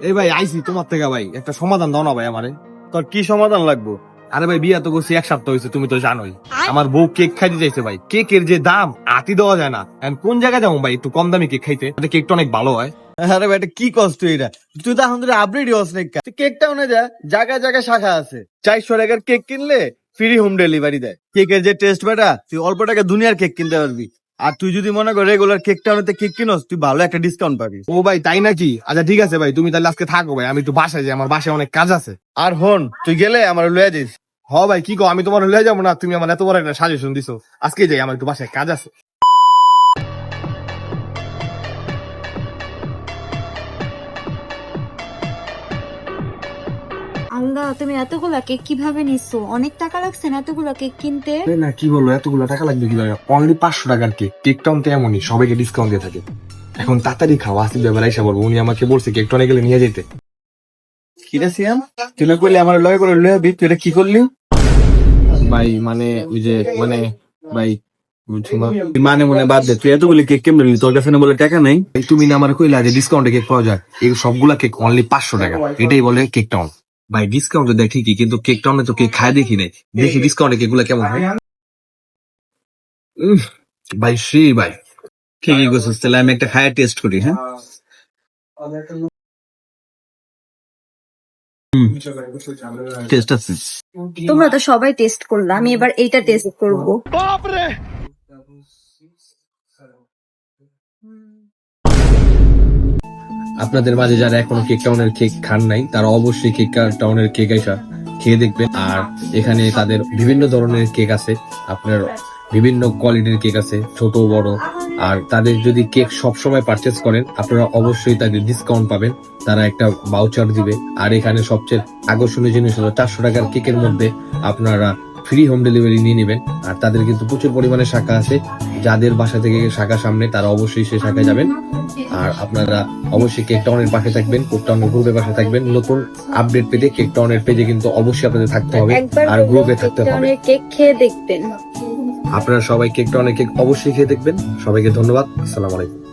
এই ভাই আইসি তোমার থেকে ভাই, একটা সমাধান দাও না ভাই আমারে। তোর কি সমাধান লাগবো? আরে ভাই বিয়া তো করছি 1 সপ্তাহ হয়েছে, তুমি তো জানোই। আমার বউ কেক খাইতে চাইছে ভাই, কেকের যে দাম আতি দেওয়া যায় না। এখন কোন জায়গায় যাবো ভাই একটু কম দামি কেক খাইতে? কেকটা অনেক ভালো হয়। আরে ভাই এটা কি কষ্ট এটা? তুই তো এখন ধরে আপডেট হস না। কেকটা মনে যা জায়গায় জায়গায় শাখা আছে। 400 টাকার কেক কিনলে ফ্রি হোম ডেলিভারি দেয়। কেকের যে টেস্ট বেটা, তুই অল্প টাকা দুনিয়ার কেক কিনতে পারবি। আর তুই যদি মনে কর রেগুলার কেক টাউনেতে কেক কিনস, তুই ভালো একটা ডিসকাউন্ট পাবি। ও ভাই তাই নাকি? আচ্ছা ঠিক আছে ভাই, তুমি তাহলে আজকে থাকো ভাই, আমি একটু বাসায় যাই, আমার বাসায় অনেক কাজ আছে। আর হন, তুই গেলে আমার লয়ে দিস। হ ভাই কি কো, আমি তোমার লয়ে যাবো না? তুমি আমার এত বড় একটা সাজেশন দিছো, আজকে যাই, আমার একটু বাসায় কাজ আছে। আল্লাহ, তুমি এতগুলা কেক কিভাবে নিচ্ছো? অনেক টাকা লাগছে না এতগুলা কেক কিনতে? না কি বলবো, এতগুলো টাকা লাগবে কিভাবে? অনলি 500 টাকার কেক। কেকটা তো এমনই, সবাইকে ডিসকাউন্ট দিয়ে থাকে। এখন তাড়াতাড়ি খাওয়া, আসলে ব্যাপার এসে বলবো। উনি আমাকে বলছে কেকটা অনেক গেলে নিয়ে যেতে। কিরে সিয়াম, তুই না কইলে আমার লয়ে করে লয়ে আবি, তুই এটা কি করলি? ভাই মানে ওই যে ভাই বুঝছো না? মানে মনে বাদ দে, তুই এতগুলি কেক কেমন নিলি? তোর কাছে না বলে টাকা নেই? ভাই, তুমি না আমার কইলা যে ডিসকাউন্টে কেক পাওয়া যায়, এই সবগুলা কেক অনলি 500 টাকা, এটাই বলে কেক টাউন। ভাই ডিসকাউন্টে দেয় ঠিকই, কিন্তু কেক টাউনে তো কেক খায় দেখি নাই। দেখি ডিসকাউন্টে কেক গুলা কেমন হয়। ভাই ভাই ঠিকই করছিস, তাহলে আমি একটা খায়া টেস্ট করি। হ্যাঁ, টেস্ট আছে। তোমরা তো সবাই টেস্ট করলা, আমি এবার এইটা টেস্ট করব। আপনাদের মাঝে যারা এখনো কেক টাউনের কেক খান নাই, তারা অবশ্যই কেক টাউনের কেক আইসা খেয়ে দেখবেন। আর এখানে তাদের বিভিন্ন ধরনের কেক আছে, আপনার বিভিন্ন কোয়ালিটির কেক আছে, ছোট বড়। আর তাদের যদি কেক সবসময় পারচেস করেন, আপনারা অবশ্যই তাদের ডিসকাউন্ট পাবেন, তারা একটা ভাউচার দিবে। আর এখানে সবচেয়ে আকর্ষণীয় জিনিস হলো 400 টাকার কেকের মধ্যে আপনারা ফ্রি হোম ডেলিভারি নিয়ে নেবেন। আর তাদের কিন্তু প্রচুর পরিমাণে শাখা আছে, যাদের বাসা থেকে শাখা সামনে তারা অবশ্যই সেই শাখায় যাবেন। আর আপনারা অবশ্যই কেক টাউনের পাশে থাকবেন, কেক টাউনের গ্রুপের পাশে থাকবেন। নতুন আপডেট পেতে কেক টাউনের পেজে কিন্তু অবশ্যই আপনাদের থাকতে হবে, একবার আর গ্রুপে থাকতে হবে। কেক খেয়ে দেখবেন। আপনারা সবাই কেক টাউনের কেক অবশ্যই খেয়ে দেখবেন। সবাইকে ধন্যবাদ, আসসালামু আলাইকুম।